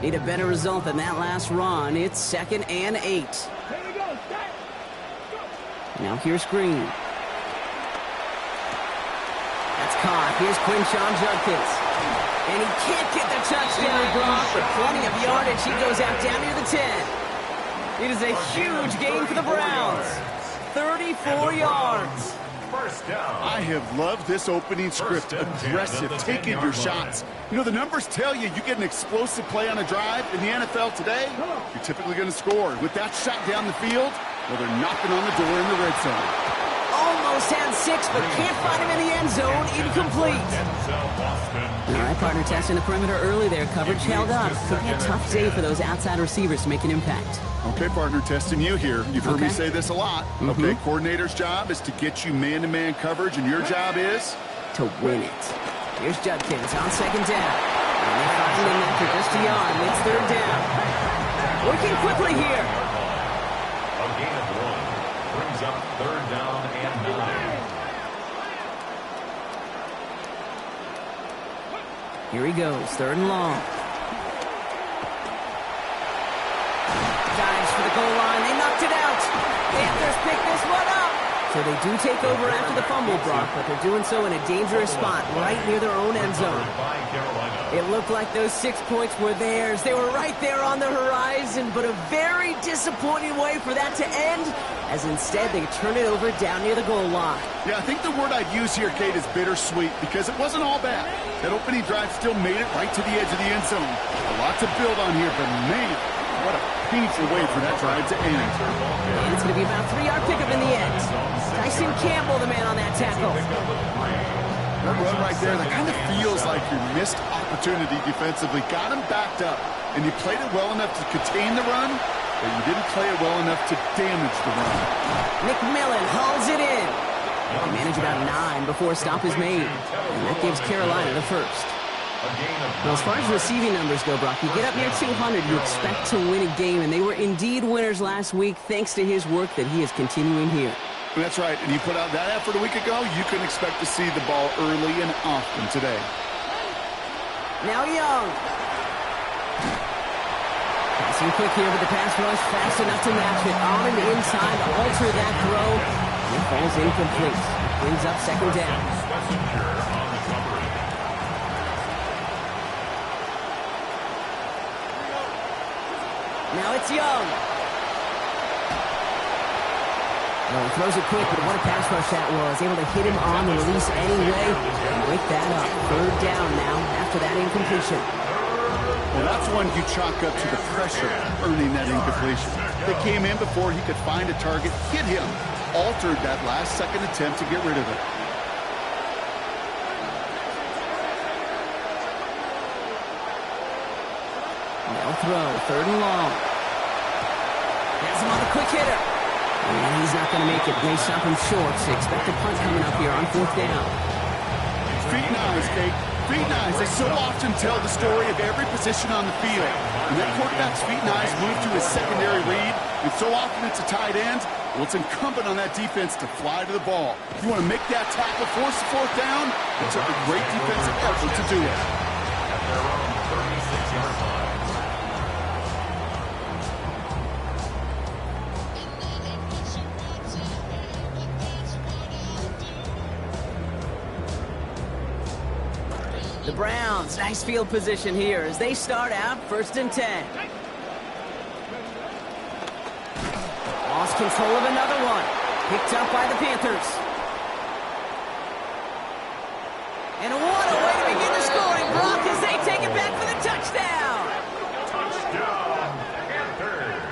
Need a better result than that last run. It's 2nd and 8. Now here's Green. That's caught. Here's Quinshawn Judkins. And he can't get the touchdown block, but plenty of yardage. He goes out down near the 10. It is a huge gain for the Browns. 34 yards. I have loved this opening script. Aggressive, taking your shots. You know, the numbers tell you get an explosive play on a drive. In the NFL today, you're typically going to score. With that shot down the field, well, they're knocking on the door in the red zone. Almost had 6, but can't find him in the end zone. Incomplete. All right, partner, testing the perimeter early there. Coverage held up. Could be a tough day for those outside receivers to make an impact. Okay, partner, testing you here. You've heard me say this a lot. Okay, coordinator's job is to get you man-to-man coverage, and your job is? To win it. Here's Judkins on 2nd down. And they find him after just a yard. It's 3rd down. Working quickly here. A gain of 1 brings up 3rd down and 9. Here he goes, 3rd and long. Dives for the goal line. They knocked it out. Panthers pick this one up. So they do take over after the fumble, Brock, but they're doing so in a dangerous spot right near their own end zone. It looked like those 6 points were theirs. They were right there on the horizon, but a very disappointing way for that to end, as instead they turn it over down near the goal line. Yeah, I think the word I'd use here, Kate, is bittersweet, because it wasn't all bad. That opening drive still made it right to the edge of the end zone. A lot to build on here, but man, what a painful way for that drive to end. And it's going to be about a 3-yard pickup in the end. Tyson Campbell, the man on that tackle. That run right there, that kind of feels like your missed opportunity defensively. Got him backed up, and you played it well enough to contain the run, but you didn't play it well enough to damage the run. McMillan hauls it in. They manage about 9 before a stop is made, and that gives Carolina the first. Well, as far as receiving numbers go, Brock, you get up near 200, you expect to win a game, and they were indeed winners last week thanks to his work that he is continuing here. That's right, and you put out that effort a week ago, you can expect to see the ball early and often today. Now Young. Passing quick here with the pass rush, fast enough to match it. On and inside, alter that throw. It falls incomplete. Brings up 2nd down. Now it's Young. Well, he throws it quick, but what a pass rush that was. Able to hit him on the release anyway. And wake that up. 3rd down now after that incompletion. Well, that's one you chalk up to the pressure earning that incompletion. They came in before he could find a target, hit him, altered that last-second attempt to get rid of it. Now throw, 3rd and long. Has him on the quick hitter. And he's not going to make it. They stop him short, so expect a punt coming up here on 4th down. Feet and eyes, Kate. Feet and eyes. They so often tell the story of every position on the field. When that quarterback's feet and eyes move to his secondary read, and so often it's a tight end, well, it's incumbent on that defense to fly to the ball. If you want to make that tackle, force the 4th down, it took a great defensive effort to do it. At their own 36-yard line. The Browns, nice field position here as they start out 1st and 10. Lost control of another one. Picked up by the Panthers. And what a way to begin the scoring block as they take it back for the touchdown. Touchdown, Panthers.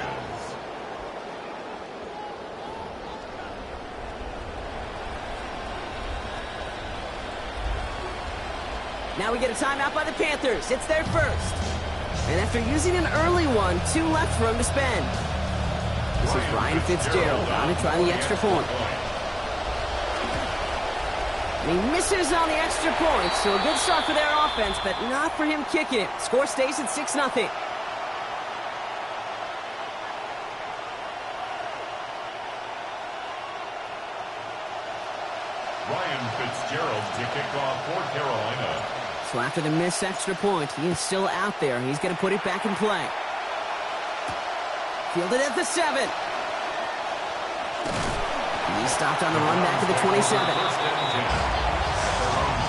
Now we get a timeout by the Panthers. It's their first. And after using an early one, 2 left for him to spend. This is Ryan Fitzgerald on to try the extra point. And he misses on the extra point, so a good start for their offense, but not for him kicking it. Score stays at 6-0. Ryan Fitzgerald to kick off for Carolina. So after the missed extra point, he is still out there. He's going to put it back in play. Fielded at the 7. He stopped on the run back to the 27.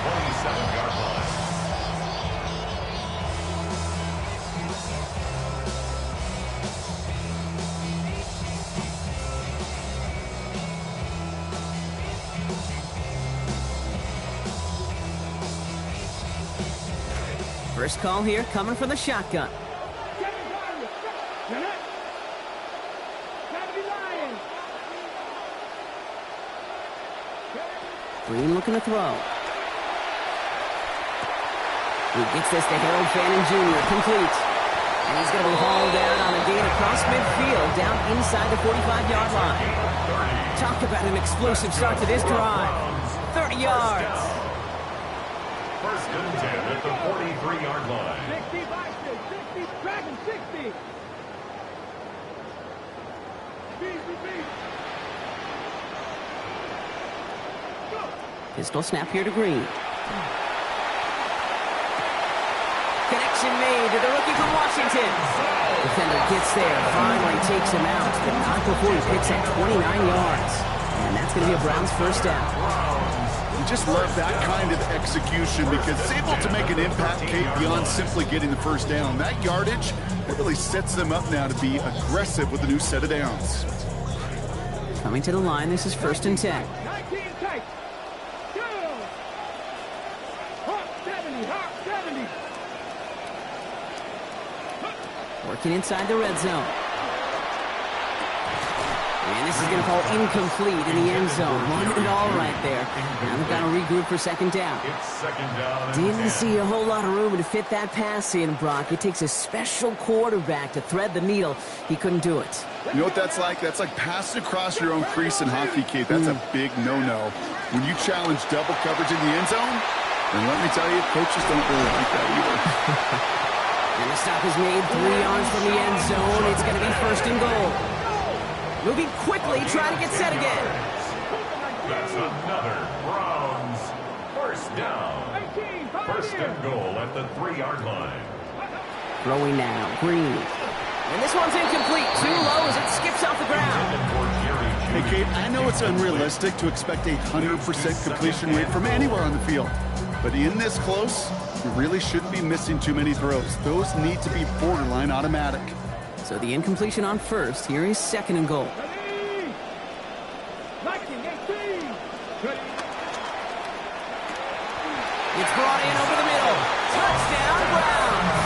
27-yard line. First call here coming from the shotgun. Green looking to throw. He gets this to Harold Fannin Jr. Complete. And he's going to be hauled out on a gain across midfield down inside the 45-yard line. Talk about an explosive start to this drive. 30 yards. First and 10 at the 43-yard line. 60, Dragon 60. Pistol snap here to Green. Connection made to the rookie from Washington. Defender gets there, finally takes him out, but not before he picks up 29 yards. And that's going to be a Browns first down. You just love that kind of execution because it's able to make an impact, Kate, beyond simply getting the first down. That yardage, it really sets them up now to be aggressive with a new set of downs. Coming to the line, this is first and 10. 19 tight. Go. Hawk 70. Working inside the red zone. And this is going to fall incomplete in the end zone. Wanted it all right there. Now they've got to regroup for second down. It's second down. Didn't see a whole lot of room to fit that pass in, Brock. It takes a special quarterback to thread the needle. He couldn't do it. You know what that's like? That's like passing across your own crease in hockey, Kate. That's a big no-no. When you challenge double coverage in the end zone, then let me tell you, coaches don't really like that either. And the stop is made 3 yards from the end zone. It's going to be first and goal. Moving quickly, trying to get set again. That's another Browns first down. First and goal at the 3-yard line. Throwing now, Green. And this one's incomplete. Too low as it skips off the ground. Hey, Kate, I know it's unrealistic to expect a 100% completion rate from anywhere on the field. But in this close, you really shouldn't be missing too many throws. Those need to be borderline automatic. So the incompletion on first. Here is second and goal. It's brought in over the middle. Touchdown, Browns.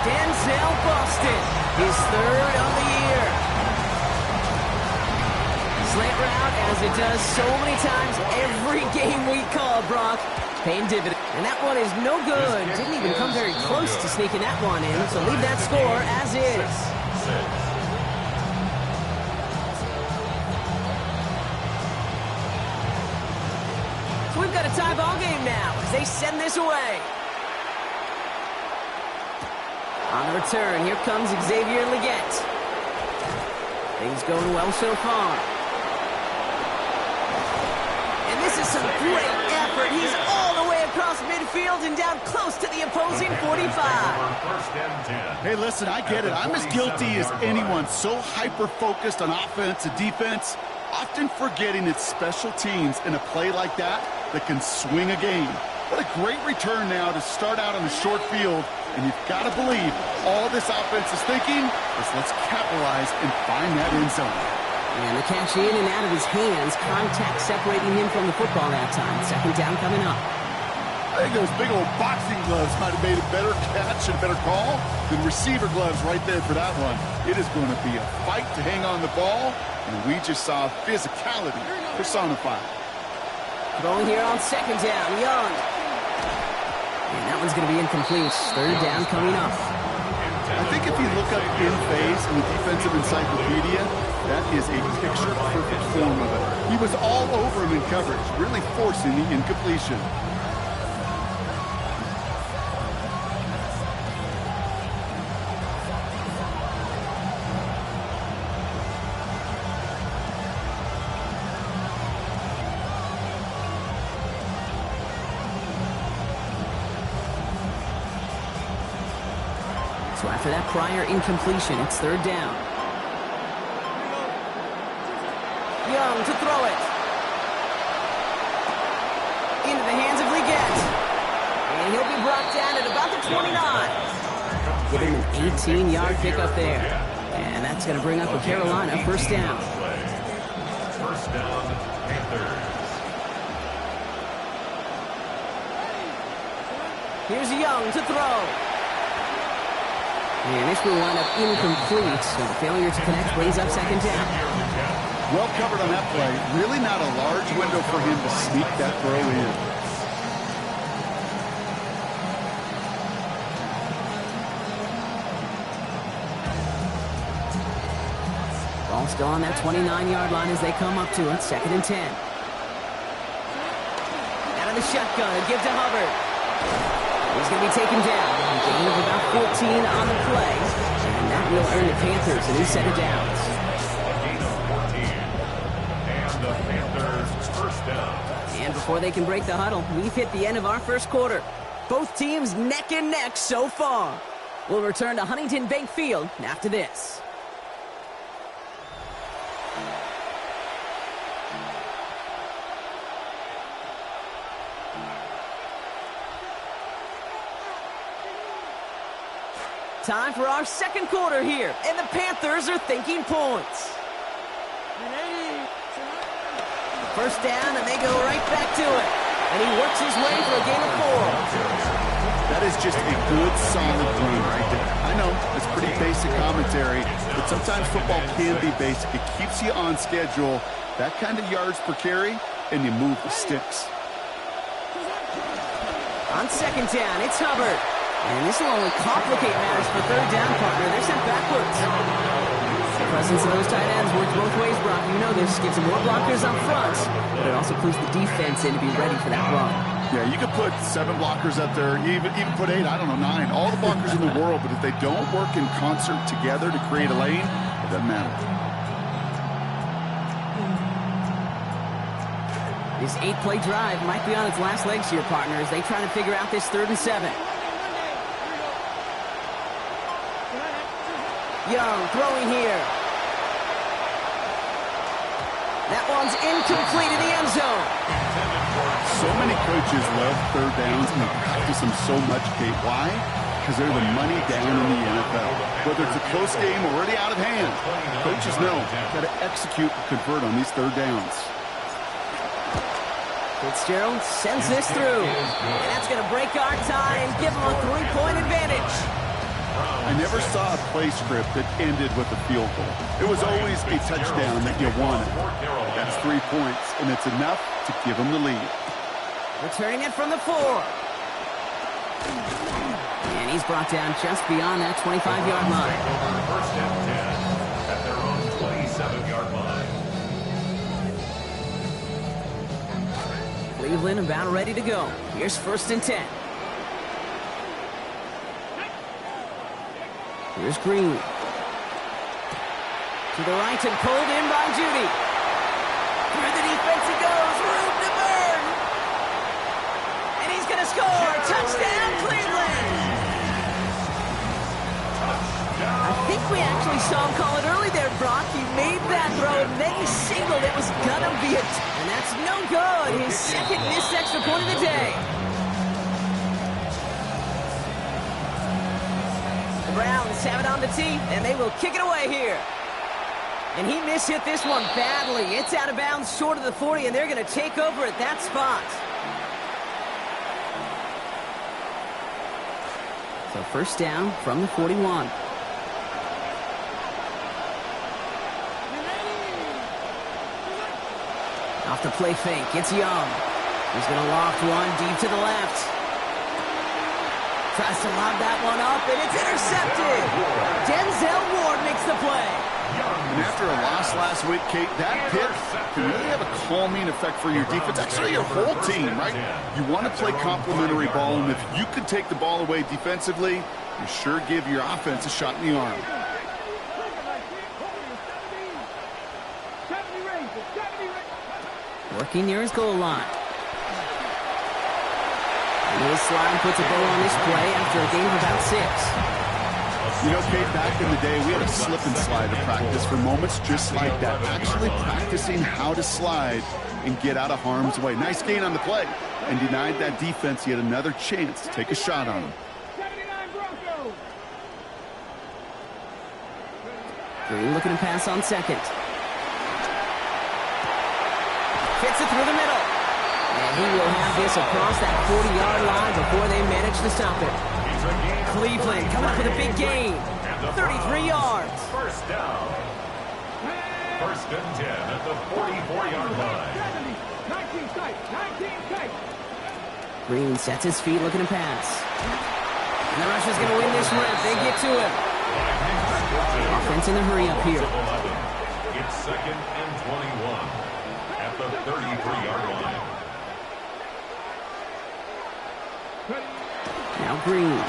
Denzel Boston, his third of the year. Slant route, as it does so many times every game we call, Brock. Paying dividend. And that one is no good. Didn't even come very close to sneaking that one in. So leave that score as is. So we've got a tie ball game now as they send this away. On the return, here comes Xavier Leggett. Things going well so far. And this is some great effort. He's all the way across midfield and down close to the opposing 45. Hey, listen, I get it. I'm as guilty as anyone. So hyper-focused on offense and defense, often forgetting it's special teams in a play like that can swing a game. What a great return now to start out on a short field. And you've got to believe all this offense is thinking is let's capitalize and find that end zone. And the catch in and out of his hands. Contact separating him from the football that time. Second down coming up. I think those big old boxing gloves might have made a better catch and a better call than receiver gloves right there for that one. It is going to be a fight to hang on the ball, and we just saw physicality personified. Throwing here on second down, Young. And that one's going to be incomplete. Third down coming up. I think if you look up in phase in the defensive encyclopedia, that is a picture-perfect form of it. He was all over him in coverage, really forcing the incompletion. So after that prior incompletion, it's third down. Young to throw it. Into the hands of Leggett. And he'll be brought down at about the 29. Give him an 18-yard pickup there. And that's going to bring up a Carolina first down. First down, Panthers. Here's Young to throw. And this will wind up incomplete, so the failure to connect brings up second down. Well covered on that play. Really not a large window for him to sneak that throw in. Ball still on that 29-yard line as they come up to it. Second and 10. Out of the shotgun, a give to Hubbard. He's going to be taken down. A gain of about 14 on the play. And that will earn the Panthers a new set of downs. A gain of 14. And the Panthers first down. And before they can break the huddle, we've hit the end of our first quarter. Both teams neck and neck so far. We'll return to Huntington Bank Field after this. Time for our second quarter here, and the Panthers are thinking points. First down, and they go right back to it. And he works his way for a gain of 4. That is just a good, solid run right there. I know, it's pretty basic commentary, but sometimes football can be basic. It keeps you on schedule, that kind of yards per carry, and you move the sticks. On second down, it's Hubbard. And this will only complicate matters for third down, partner. They're sent backwards. The presence of those tight ends works both ways, Brock. You know this. Gives them more blockers up front, but it also clues the defense in to be ready for that run. Yeah, you could put 7 blockers up there, even put 8, I don't know, 9. All the blockers in the world, but if they don't work in concert together to create a lane, it doesn't matter. This 8-play drive might be on its last legs here, partner, as they try to figure out this 3rd and 7. Young throwing here. That one's incomplete in the end zone. So many coaches love third downs and they practice them so much, Kate. Why? Because they're the money down in the NFL. Whether it's a close game already out of hand, coaches know got to execute and convert on these third downs. Fitzgerald sends this through. And that's going to break our tie and give them a 3-point advantage. I never saw a play script that ended with a field goal. It was always a touchdown that you wanted. That's 3 points, and it's enough to give them the lead. Returning it from the 4. And he's brought down just beyond that 25-yard line. First and 10 at their own 27-yard line. Cleveland about ready to go. Here's first and 10. Here's Green. To the right and pulled in by Judy. Through the defense it goes. Room to burn. And he's going to score. Touchdown, Cleveland. I think we actually saw him call it early there, Brock. He made that throw, and then he signaled it was going to be and that's no good. His second missed extra point of the day. Browns have it on the tee, and they will kick it away here. And he mishit this one badly. It's out of bounds short of the 40, and they're going to take over at that spot. So first down from the 41. Off the play fake, it's Young. He's going to loft one deep to the left. Tries to lob that one up, and it's intercepted. Denzel Ward makes the play. And after a loss last week, Kate, that pick can really have a calming effect for your defense. Actually, your whole team, right? You want to play complementary ball, and if you can take the ball away defensively, you sure give your offense a shot in the arm. Working near his goal line. Lewis Slime puts a bow on this play after a gain of about 6. A You know, Kate, back in the day, we had a slip and slide to practice for moments just like that. Actually practicing how to slide and get out of harm's way. Nice gain on the play. And denied that defense yet another chance to take a shot on him. 79 Broncos. Green looking to pass on second. Fits it through the middle. And he will have this across that 40-yard line before they manage to stop it. Cleveland coming up with a big gain. 33 yards. First down. First and 10 at the 44-yard line. 19 tight. 19 tight. Green sets his feet looking to pass. And the rush is going to win this rep. They get to him. Offense in the hurry up here. It's second and 21 at the 33-yard line. Now Green.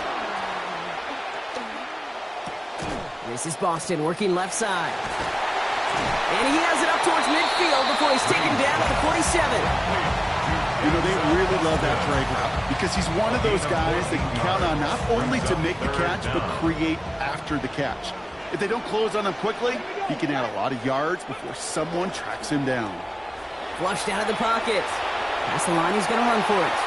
This is Boston working left side. And he has it up towards midfield before he's taken down at the 47. You know, they really love that drag route because he's one of those guys they can count on not only to make the catch, but create after the catch. If they don't close on him quickly, he can add a lot of yards before someone tracks him down. Flushed out of the pocket. Past the line, he's going to run for it.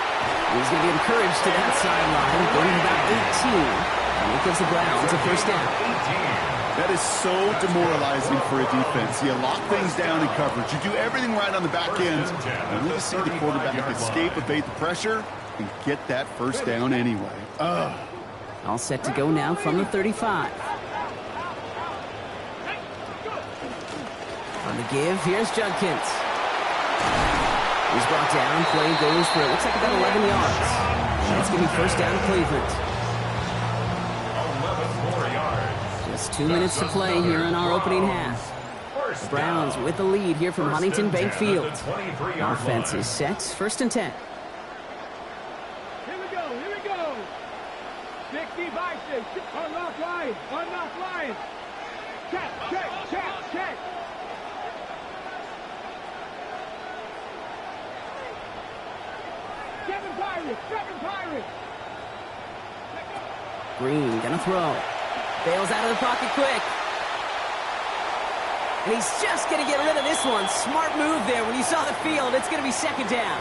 He's going to be encouraged to that sideline, going about 18. And it gives the Browns a first down. That is so demoralizing for a defense. You lock things down in coverage. You do everything right on the back end. Only to see the quarterback escape, evade the pressure, and get that first down anyway. Ugh. All set to go now from the 35. On the give, here's Judkins. He's brought down. Play goes for, it looks like about 11 yards. And it's going to be first down to Cleveland. 11 more yards. Just 2 minutes to play here in our opening half. The Browns with the lead here from Huntington Bank Field. Offense is set. First and 10. Here we go. Here we go. 65 6. Unlock line. Unlock line. Check. Check. Check. Check. Seven Pirates! Green gonna throw. Bails out of the pocket quick. And he's just gonna get rid of this one. Smart move there. When you saw the field, it's gonna be second down.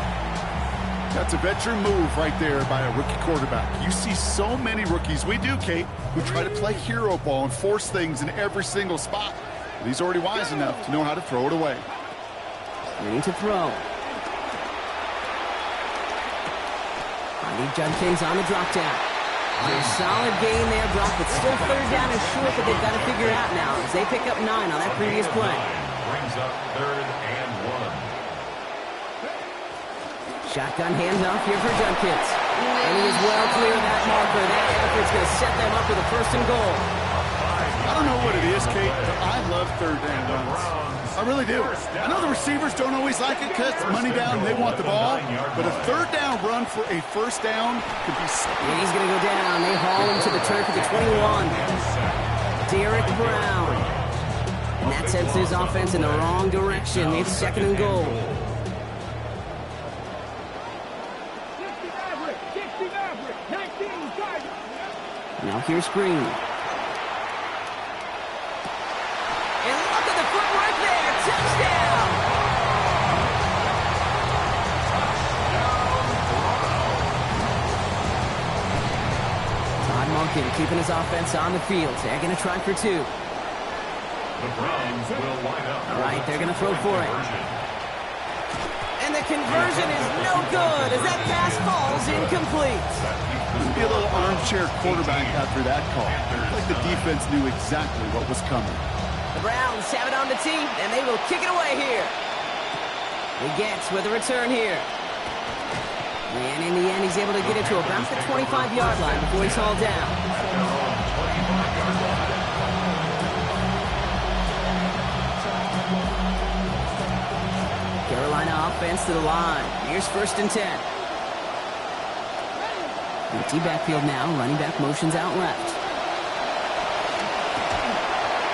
That's a veteran move right there by a rookie quarterback. You see so many rookies, we do, Kate, who try to play hero ball and force things in every single spot. But he's already wise enough to know how to throw it away. Green to throw. Judkins on the drop down. A solid gain there, Brock, but still third down and short that they've got to figure out now as they pick up 9 on that previous play. Brings up third and 1. Shotgun handoff here for Judkins. And he is well clear of that marker. That effort's going to set them up with a first and goal. I don't know what it is, Kate, but I love third down runs. I really do. I know the receivers don't always like it because money down and they want the ball, but a third down run for a first down could be something. And he's going to go down. They haul him to the turf at the 21. Derek Brown. And that sends his offense in the wrong direction. It's second and goal. 60 Maverick, 19 Tigers. Now here's Green. And look at the footwork there. Touchdown. Todd Monken keeping his offense on the field. They're going to try for 2. The Browns will line up. All right, they're going to throw for it. And the conversion is no good as that pass falls incomplete. There'll be a little armchair quarterback after that call. Looks like the defense knew exactly what was coming. The Browns have it on the tee, and they will kick it away here. He gets with a return here. And in the end, he's able to get it to about the 25-yard line before he's hauled down. Carolina offense to the line. Here's first and 10. Empty backfield now. Running back motions out left.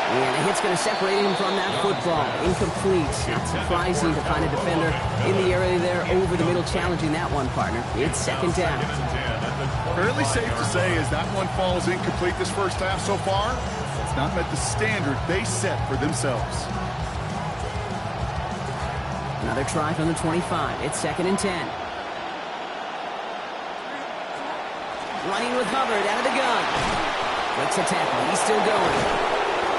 And the hit's going to separate him from that football. Incomplete. Not surprising to find a defender in the area there over the middle challenging that one, partner. It's second down. Fairly safe to say as that one falls incomplete this first half so far, it's not met the standard they set for themselves. Another try from the 25. It's 2nd and 10. Running with Hubbard out of the gun. Makes a tackle. He's still going.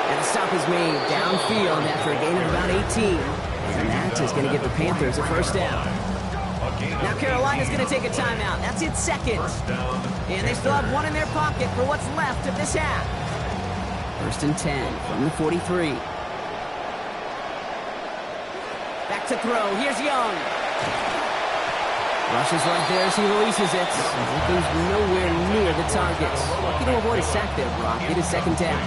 And the stop is made downfield after a gain of about 18. And that is going to give the Panthers a first down. Now Carolina's going to take a timeout. That's its second. And they still have one in their pocket for what's left of this half. 1st and 10 from the 43. Back to throw. Here's Young. Rushes right there as he releases it. It goes nowhere near the target. Lucky to avoid a sack there, Brock. It is 2nd down.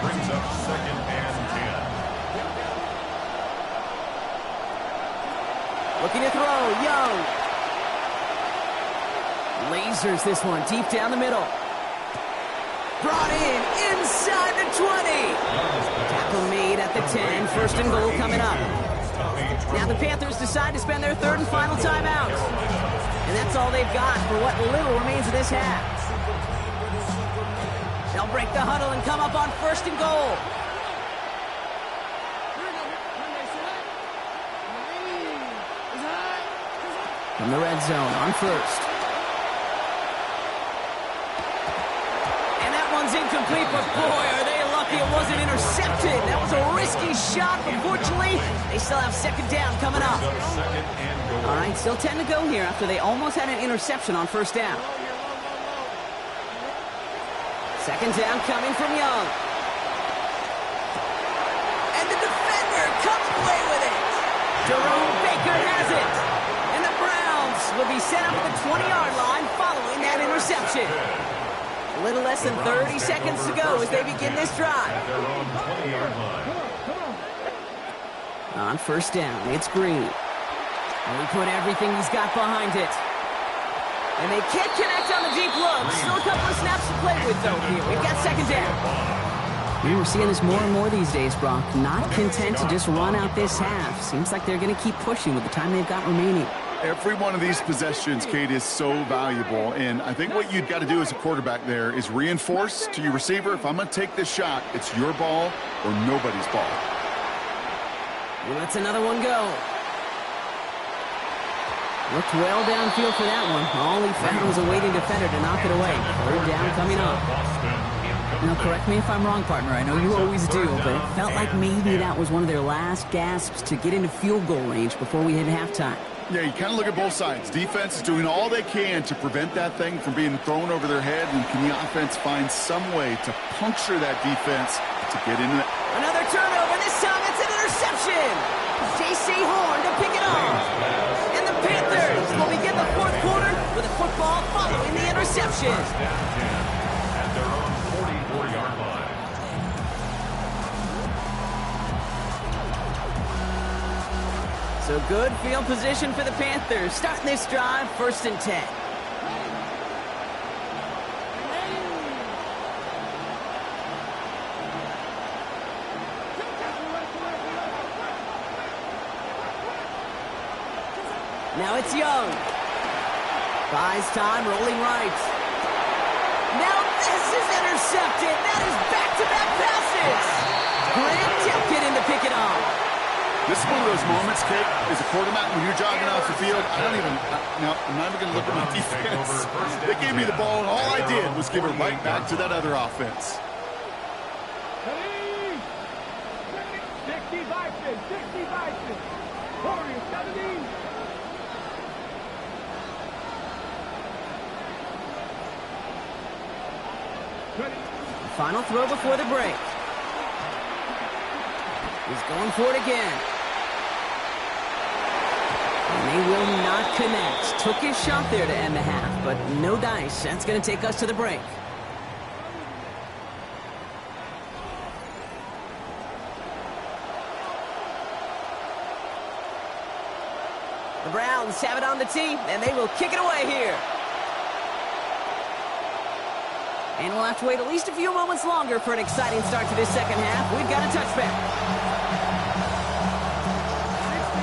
Brings up 2nd and 10. Looking to throw. Young. Lasers this one deep down the middle. Brought in inside the 20. Tackle made at the 10. 1st and goal coming up. Now the Panthers decide to spend their 3rd and final timeout. And that's all they've got for what little remains of this half. They'll break the huddle and come up on 1st and goal. From the red zone on 1st. And that one's incomplete, but boy, are they lucky it wasn't intercepted. That was a risky shot, but fortunately, they still have 2nd down coming up. All right, still 10 to go here after they almost had an interception on 1st down. 2nd down coming from Young. And the defender comes away with it. Jerome Baker has it. And the Browns will be set up at the 20-yard line following that interception. A little less than 30 seconds to go as they begin this drive. On 1st down, it's Green. And we put everything he's got behind it. And they can't connect on the deep look. Still a couple of snaps to play with, though, here. We've got 2nd down. We're seeing this more and more these days, Brock. Not content to just run out this half. Seems like they're going to keep pushing with the time they've got remaining. Every one of these possessions, Kate, is so valuable. And I think what you've got to do as a quarterback there is reinforce to your receiver, if I'm going to take this shot, it's your ball or nobody's ball. He lets another one go. Looked well downfield for that one. All he found was a waiting defender to knock it away. 3rd down coming up. Now, correct me if I'm wrong, partner. I know you always do, but it felt like maybe that was one of their last gasps to get into field goal range before we hit halftime. Yeah, you kind of look at both sides. Defense is doing all they can to prevent that thing from being thrown over their head, and can the offense find some way to puncture that defense to get into it? Another turnover. This time it's an interception. J.C. Horn to pick it off. And the Panthers will begin the 4th quarter with a football following the interception. At their own 44-yard line. So good field position for the Panthers. Starting this drive, 1st and 10. Now it's Young. Buys time, rolling right. Now this is intercepted. That is back-to-back passes. Grant Tipkin to pick it off. This is one of those moments, Kate, as a quarterback, when you're jogging off the field, I'm not even going to look at my defense. They gave me the ball, and all I did was give it right back to that other offense. 60 Vikings, 60 Vikings. Warriors, 70. Final throw before the break. He's going for it again. And they will not connect. Took his shot there to end the half, but no dice. That's going to take us to the break. The Browns have it on the tee, and they will kick it away here. And we'll have to wait at least a few moments longer for an exciting start to this 2nd half. We've got a touchback.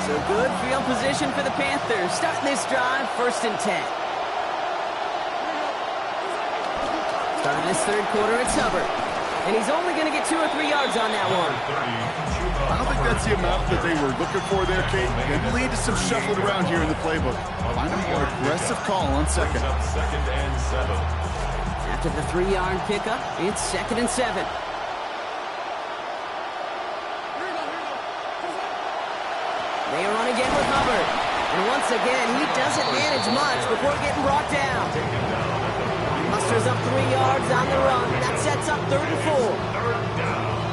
So good field position for the Panthers. Starting this drive, 1st and 10. Starting this third quarter, it's Hubbard. And he's only going to get 2 or 3 yards on that one. I don't think that's the amount that they were looking for there, Kate. It lead to some shuffling around here in the playbook. Find a more aggressive call on second. Second and 7. After the 3-yard pickup, it's 2nd and 7. They run again with Hubbard. And once again, he doesn't manage much before getting brought down. Musters up 3 yards on the run. That sets up 3rd and 4.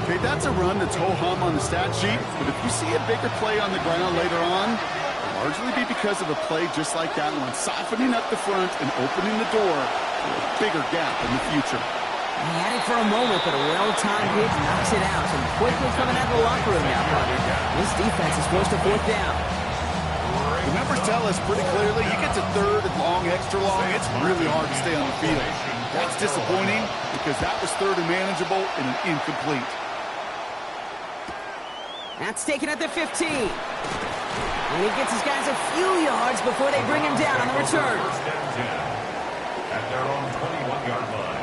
Okay, that's a run that's ho-hum on the stat sheet, but if you see a bigger play on the ground later on, it'll largely be because of a play just like that one, softening up the front and opening the door for a bigger gap in the future. He had it for a moment, but a well-timed hit knocks it out. And quickly coming out of the locker room now, brother. This defense is forced to 4th down. The numbers tell us pretty clearly, you get to 3rd and long, extra long, it's really hard to stay on the field. That's disappointing because that was 3rd and manageable and an incomplete. That's taken at the 15. And he gets his guys a few yards before they bring him down on the return. At their own 21-yard line.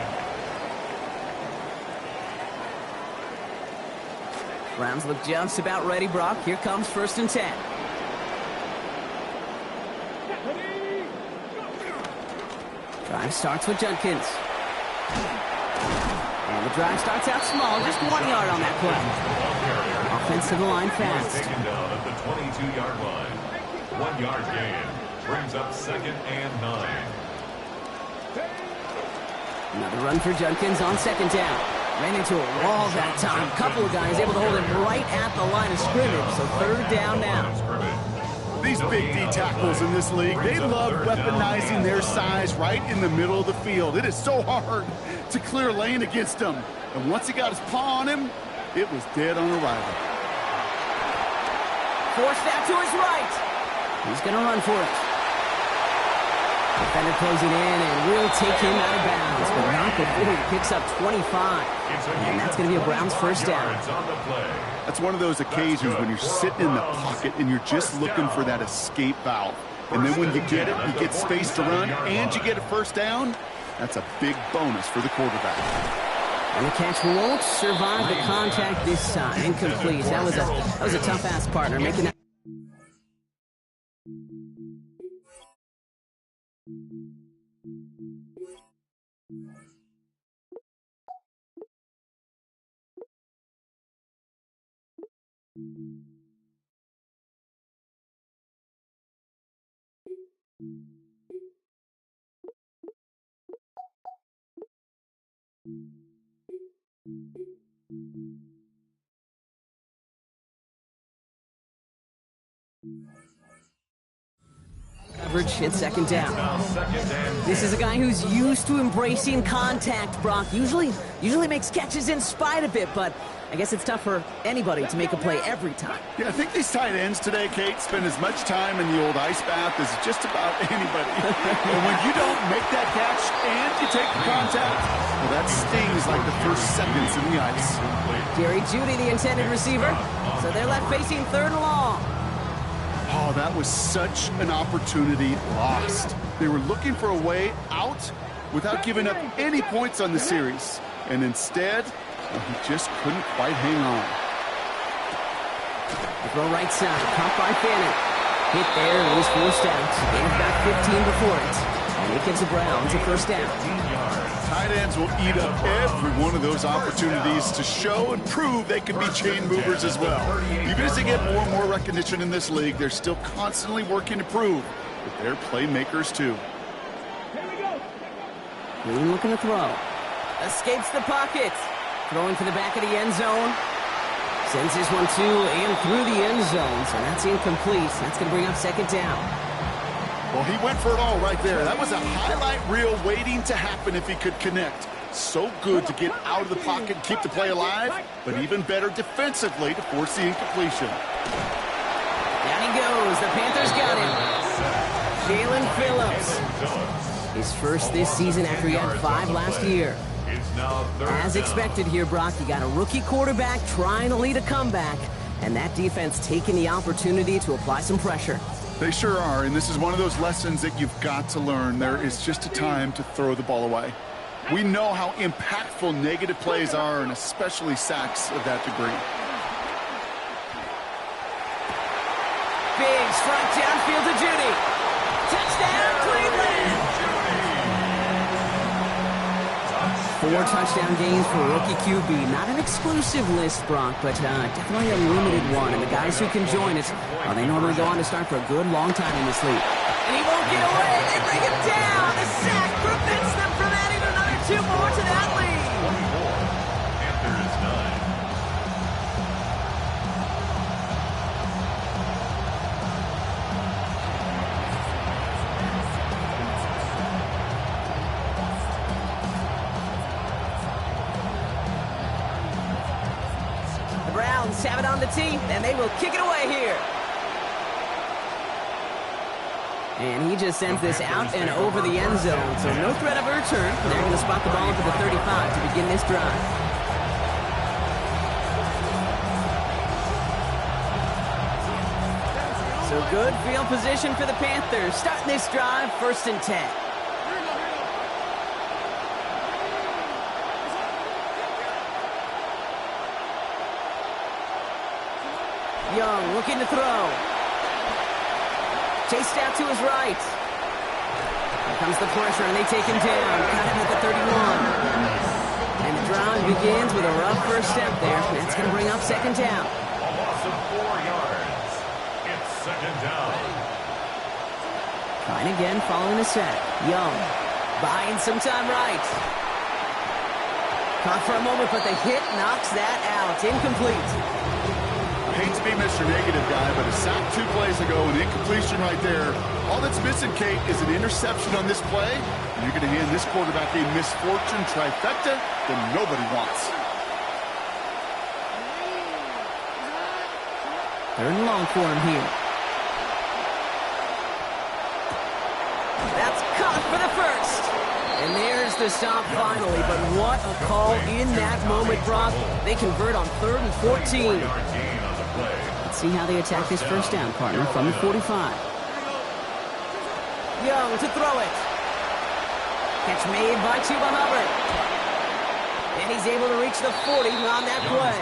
Browns look just about ready, Brock. Here comes 1st and 10. Drive starts with Judkins. And the drive starts out small, just 1 yard on that play. Offensive line fast. Taken down at the 22-yard line. 1 yard gain. Brings up 2nd and 9. Another run for Judkins on 2nd down. Ran into a wall that time. Couple of guys able to hold him right at the line of scrimmage. So 3rd down now. These big D tackles in this league, they love weaponizing their size right in the middle of the field. It is so hard to clear lane against them. And once he got his paw on him, it was dead on arrival. Forced out to his right. He's going to run for it. Defender closing in and will take him out of bounds, but not before he picks up 25. And that's going to be a Browns 1st down. That's one of those occasions when you're sitting in the pocket and you're just looking for that escape valve. And then when you get it, you get space to run, and you get a 1st down. That's a big bonus for the quarterback. And the catch won't survive the contact this time. Incomplete. That was a tough-ass partner making that. Coverage hit 2nd down. This is a guy who's used to embracing contact, Brock. Usually makes catches in spite of it, but I guess it's tough for anybody to make a play every time. Yeah, I think these tight ends today, Kate, spend as much time in the old ice bath as just about anybody. And when you don't make that catch and you take the contact, well, that stings like the first seconds in the ice. Jerry Jeudy, the intended receiver. So they're left facing 3rd and long. Oh, that was such an opportunity lost. They were looking for a way out without giving up any points on the series. And instead, he just couldn't quite hang on. The throw right side, caught by Fannin. Hit there, and he's forced out. Gained back 15 before it. And it gives the Browns a 1st down. Tight ends will eat up every one of those opportunities to show and prove they can be chain movers as well. Even as they get more and more recognition in this league, they're still constantly working to prove that they're playmakers too. Green looking to throw. Escapes the pocket. Throwing for the back of the end zone. Sends this one to and through the end zone. So that's incomplete. That's going to bring up 2nd down. Well, he went for it all right there. That was a highlight reel waiting to happen if he could connect. So good to get out of the pocket and keep the play alive, but even better defensively to force the incompletion. Down he goes. The Panthers got him. Jalen Phillips. His 1st this season after he had 5 last year. As expected here, Brock, you got a rookie quarterback trying to lead a comeback, and that defense taking the opportunity to apply some pressure. They sure are, and this is one of those lessons that you've got to learn. There is just a time to throw the ball away. We know how impactful negative plays are, and especially sacks of that degree. Big strike downfield to Judy. Touchdown, Cleveland! 4 touchdown games for rookie QB. Not an exclusive list, Brock, but definitely a limited one. And the guys who can join it, well, they normally go on to start for a good long time in this league. And he won't get away. They bring him down. The sack prevents them from adding another 2 more to that lead. 24. Panthers 9. The Browns have it on the tee, and they will kick it away here. And he just sends this out and over the end zone, so no threat of a return. They're going to spot the ball into the 35 to begin this drive. So good field position for the Panthers. Starting this drive, 1st and 10. Young looking to throw. Chased out to his right. Here comes the pressure, and they take him down. Got him at the 31. And the drive begins with a rough first step there. That's going to bring up 2nd down. A loss of 4 yards. It's 2nd down. Trying again following the sack. Young buying some time right. Caught for a moment, but the hit knocks that out. Incomplete. I hate to be Mr. Negative guy, but a sack 2 plays ago, an incompletion right there. All that's missing, Kate, is an interception on this play. And you're going to hand this quarterback a misfortune trifecta that nobody wants. 3rd and long for him here. That's caught for the first. And there's the stop finally, but what a call in that moment, Brock. They convert on 3rd and 14. Let's see how they attack this first down, partner, from the 45. Young to throw it. Catch made by Chuba Hubbard. And he's able to reach the 40 on that play.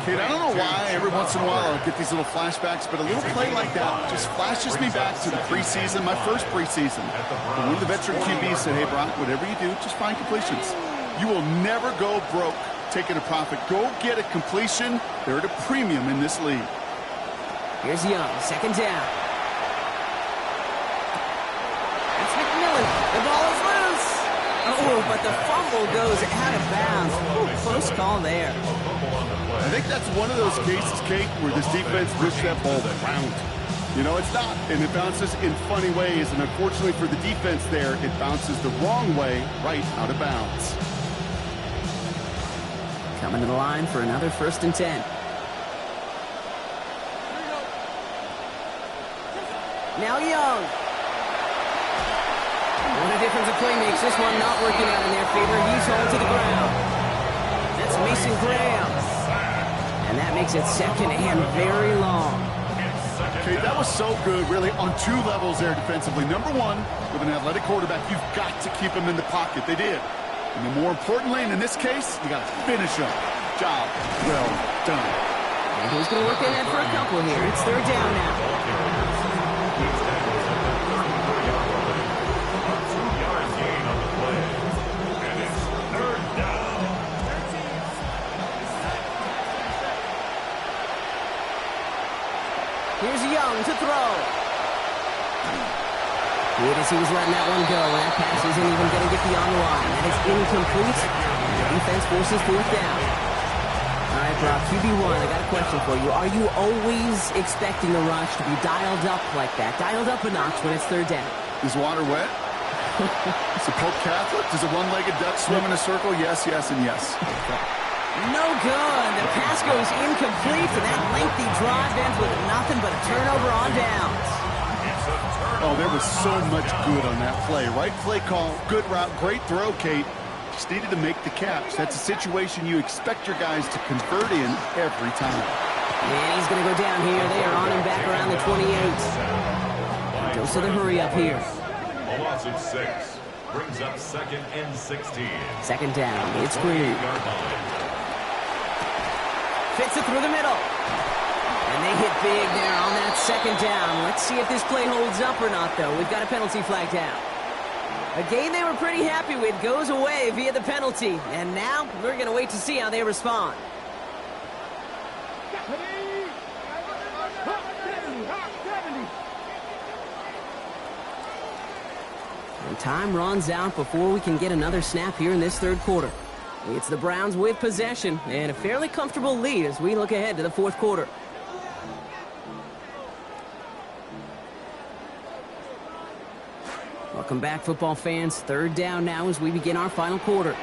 Kate, I don't know why every once in a while I'll get these little flashbacks, but a little play like that just flashes me back to the preseason, my first preseason. And one of the veteran QBs said, hey, Brock, whatever you do, just find completions. You will never go broke taking a profit. Go get a completion. They're at a premium in this league. Here's Young, 2nd down. That's McMillan. The ball is loose. Oh, but the fumble goes out of bounds. Ooh, close call there. I think that's one of those cases, Kate, where this defense pushed that ball around. You know, it's not, and it bounces in funny ways, and unfortunately for the defense there, it bounces the wrong way, right out of bounds. Coming to the line for another 1st and 10. Now Young. What a difference a play makes. This one not working out in their favor. He's home to the ground. That's Mason Graham. And that makes it 2nd and very long. Okay, that was so good, really, on 2 levels there defensively. Number 1, with an athletic quarterback, you've got to keep him in the pocket. They did. And then more importantly, and in this case, you got to finish him. Job well done. And he's going to look ahead for a couple here. It's 3rd down now. Here's Young to throw. Good as he was letting that one go. That pass isn't even going to get beyond the line. That is incomplete. The defense forces 4th down. All right, Brock, QB1, I got a question for you. Are you always expecting the rush to be dialed up like that? Dialed up a notch when it's 3rd down? Is water wet? Is it Pope Catholic? Does a one-legged duck swim in a circle? Yes, yes, and yes. No good. The pass goes incomplete, and that lengthy drive ends with nothing but a turnover on downs. Oh, there was so much good on that play. Right play call, good route, great throw, Kate. Just needed to make the catch. That's a situation you expect your guys to convert in every time. And he's going to go down here. They are on him back around the 28. He goes to the hurry up here. A loss of 6. Brings up 2nd and 16. Second down. It's Green. Fits it through the middle. And they hit big there on that second down. Let's see if this play holds up or not, though. We've got a penalty flag down. A game they were pretty happy with goes away via the penalty. And now we're going to wait to see how they respond. And time runs out before we can get another snap here in this third quarter. It's the Browns with possession and a fairly comfortable lead as we look ahead to the fourth quarter. Welcome back, football fans. Third down now as we begin our final quarter.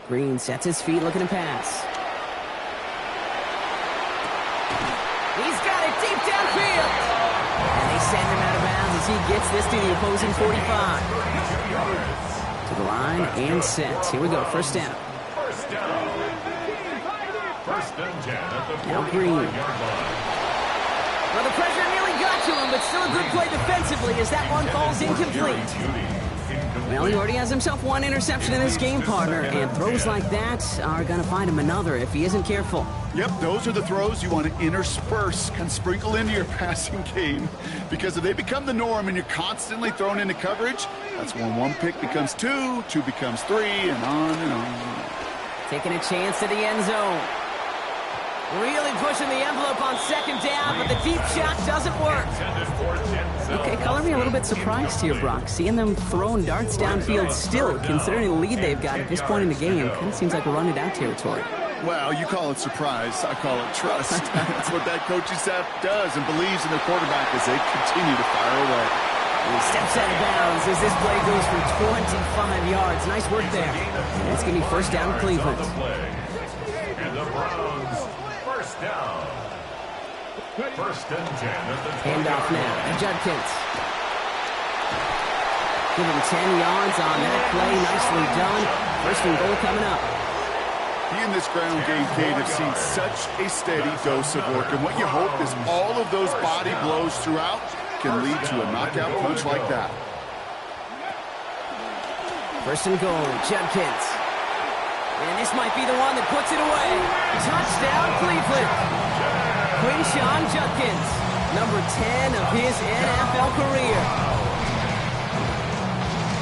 Green sets his feet looking to pass. He's got it deep downfield. And they send him out of bounds as he gets this to the opposing 45. To the line and set. Here we go, first down. First down. First and 10 at the 45-yard Green. line. Well, the pressure nearly got to him, but still a good play defensively as that one falls incomplete. Well, he already has himself one interception in this game, partner, and throws like that are going to find him another if he isn't careful. Yep, those are the throws you want to intersperse and sprinkle into your passing game, because if they become the norm and you're constantly thrown into coverage, that's when one pick becomes two, two becomes three, and on and on. Taking a chance to the end zone. Really pushing the envelope on second down, but the deep shot doesn't work. Okay, color me a little bit surprised here, Brock. Seeing them throwing darts downfield still, considering the lead they've got at this point in the game, kind of seems like a run-it-out territory. Well, you call it surprise. I call it trust. That's what that coaching staff does and believes in their quarterback as they continue to fire away. He steps out of bounds as this play goes for 25 yards. Nice work there. And it's going to be first down Cleveland. And the Browns, first down. First and 10 at the 20-yard Handoff now to Judkins. Give him 10 yards on that play. Nicely done. First and goal coming up. He and this ground game, Kate, have seen such a steady dose of work. And what you hope is all of those body blows throughout can lead to a knockout punch like that. First and goal, Judkins. And this might be the one that puts it away. Touchdown, Cleveland. Quinshawn Judkins, number 10 of his NFL career.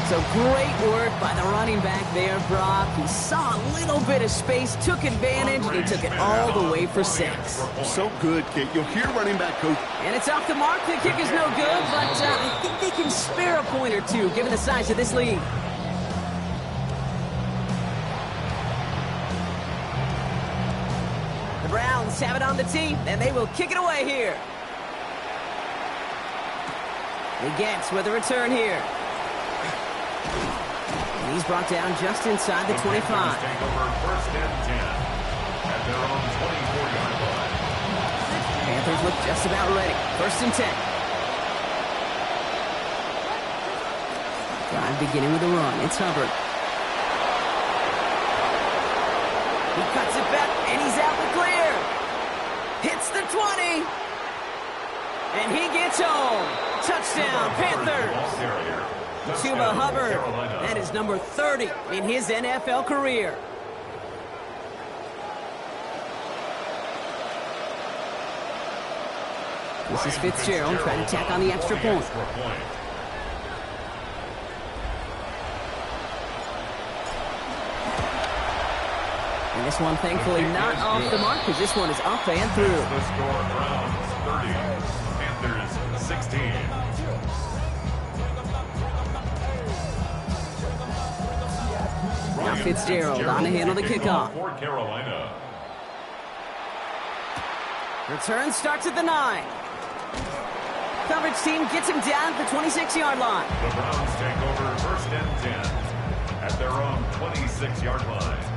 So great work by the running back there, Brock. He saw a little bit of space, took advantage, and he took it all the way for 6. So good, Kate. You'll hear running back coach. And it's off the mark. The kick is no good, but I think they can spare a point or two, given the size of this lead. The Browns have it on the tee, and they will kick it away here. He gets with a return here. And he's brought down just inside the 25. Take over first and 10 at their own 24-yard line. Panthers look just about ready. First and 10. Drive beginning with a run. It's Hubbard. He cuts it back, and he's out the clear. Hits the 20. And he gets home. Touchdown, Panthers. Chuba Hubbard. That is number 30 in his NFL career. This is Fitzgerald trying to tack on the extra point. And this one, thankfully, not off the mark, because this one is up and through. The score, Browns 30, Panthers 16. Now Fitzgerald on to handle the kickoff. For Carolina. Return starts at the 9. Coverage team gets him down at the 26-yard line. The Browns take over first and 10 at their own 26-yard line.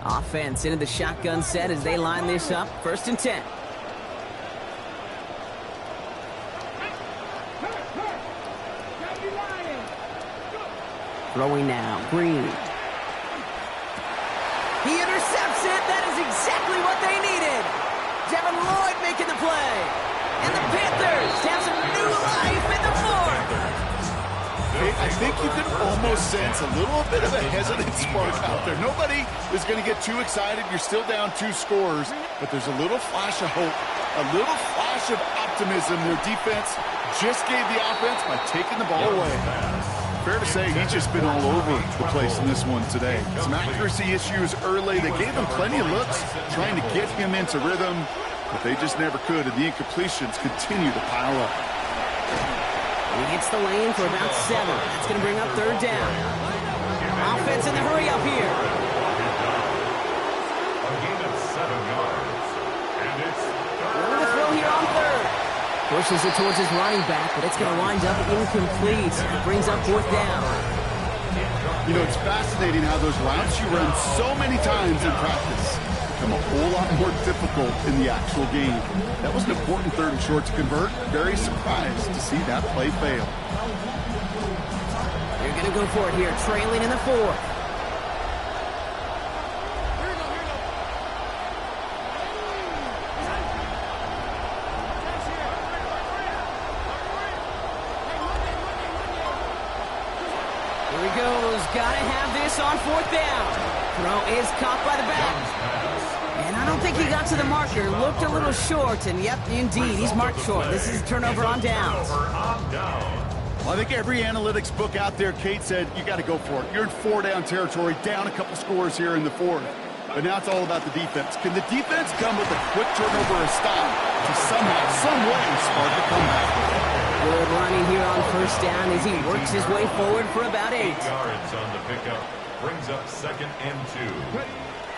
Offense into the shotgun set as they line this up. First and 10. Throwing now, Green. He intercepts it. That is exactly what they needed. Devin Lloyd making the play. And the Panthers have some new life in the fourth. I think you can almost sense a little bit of a hesitant spark out there. Nobody is going to get too excited. You're still down 2 scores, but there's a little flash of hope, a little flash of optimism. Their defense just gave the offense by taking the ball away. Fair to say he's just been all over the place in this one today. Some accuracy issues early. They gave him plenty of looks trying to get him into rhythm, but they just never could, and the incompletions continue to pile up. He hits the lane for about 7. That's going to bring up 3rd down. Offense in the hurry up here. A gain of 7 yards. And it's Going to throw here on 3rd. Pushes it towards his running back, but it's going to wind up incomplete. It brings up 4th down. You know, it's fascinating how those routes you run so many times in practice become a whole lot more difficult in the actual game. That was an important 3rd and short to convert. Very surprised to see that play fail. They're going to go for it here, trailing in the 4th. Here he goes. Got to have this on 4th down. Throw is caught by the back. And I don't think he got to the marker. Looked a little short, and yep, indeed, he's marked short. This is a turnover on downs. Well, I think every analytics book out there, Kate said, you got to go for it. You're in 4-down territory, down a couple scores here in the 4th. But now it's all about the defense. Can the defense come with a quick turnover or stop to somehow, some way, spark a comeback? Good running here on 1st down as he works his way forward for about 8. 8 yards on the pickup. Brings up 2nd and 2.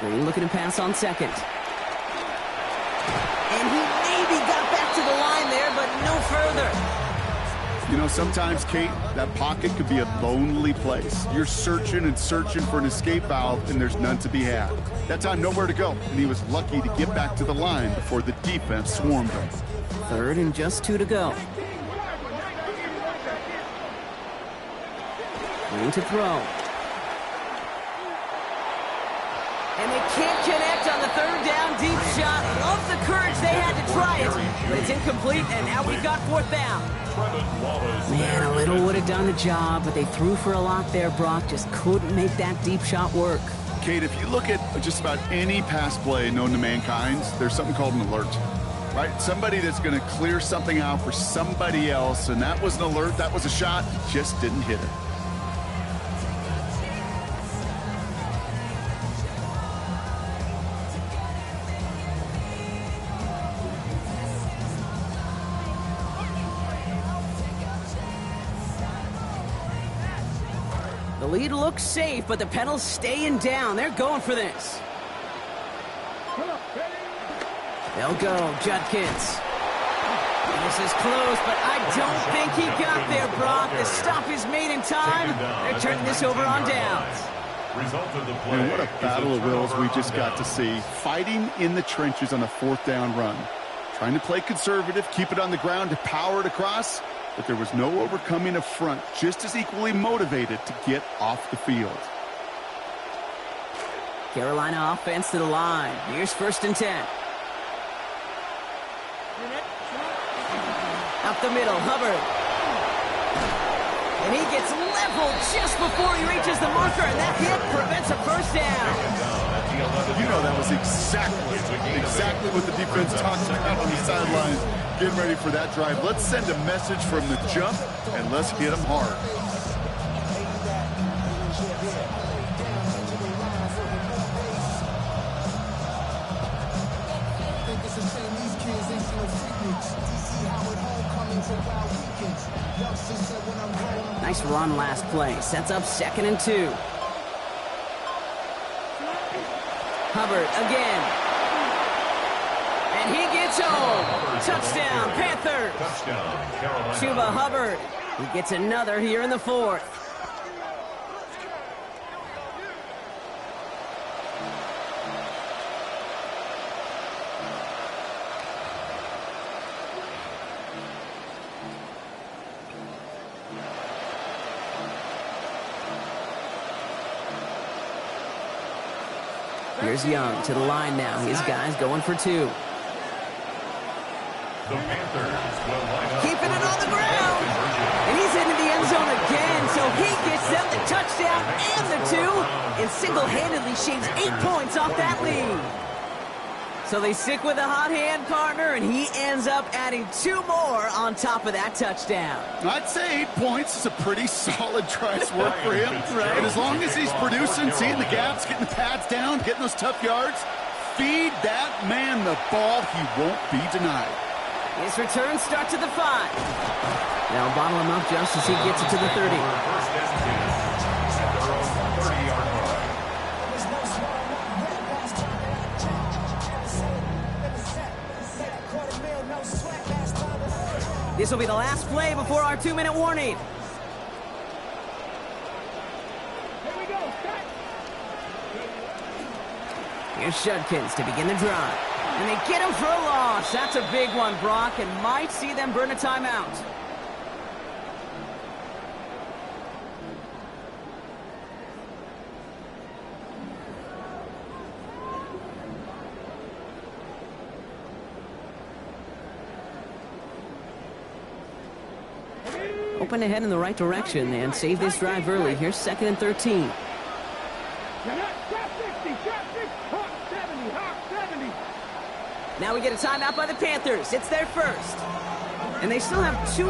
Green looking to pass on 2nd. And he maybe got back to the line there, but no further. You know, sometimes, Kate, that pocket could be a lonely place. You're searching and searching for an escape valve, and there's none to be had. That time, nowhere to go, and he was lucky to get back to the line before the defense swarmed him. 3rd and just 2 to go. Green to throw. And they can't connect on the 3rd down deep shot. Love the courage they had to try it, but it's incomplete, and now we've got 4th down. Man, a little would have done the job, but they threw for a lot there, Brock. Just couldn't make that deep shot work. Kate, if you look at just about any pass play known to mankind, there's something called an alert, right? Somebody that's going to clear something out for somebody else, and that was an alert, that was a shot, just didn't hit it. The lead looks safe, but the pedals staying down. They're going for this. They'll go, Judkins. This is close, but I don't think he got there, Brock. The stop is made in time. They're turning this over on downs. And what a battle of wills we just got to see. Fighting in the trenches on a 4th down run. Trying to play conservative, keep it on the ground to power it across. But there was no overcoming a front, just as equally motivated to get off the field. Carolina offense to the line. Here's 1st and 10. Up the middle, Hubbard. And he gets leveled just before he reaches the marker, and that hit prevents a 1st down. You know that was exactly what the defense talked about on the sidelines. Getting ready for that drive. Let's send a message from the jump, and let's hit them hard. Nice run last play. Sets up 2nd and 2. Hubbard again. And he gets home. Touchdown, Panthers. Chuba Hubbard. He gets another here in the 4th. Here's Young to the line now. His guy's going for 2. The Panthers will line up. Keeping it on the ground. And he's into the end zone again, so he gets them the touchdown and the 2, and single-handedly shaves 8 points off that lead. So they stick with a hot hand partner, and he ends up adding 2 more on top of that touchdown. I'd say 8 points is a pretty solid try's work for him. Right. And as long as he's producing, seeing the gaps, getting the pads down, getting those tough yards, feed that man the ball. He won't be denied. His returns start to the 5. Now bottle him up just as he gets it to the 30. First and 10 at their own 30-yard line. This will be the last play before our 2-minute warning. Here we go. Cut. Here's Shudkins to begin the drive. And they get him for a loss. That's a big one, Brock, and might see them burn a timeout. Open ahead in the right direction and save this drive early. Here's 2nd and 13. Now we get a timeout by the Panthers. It's their first. And they still have 2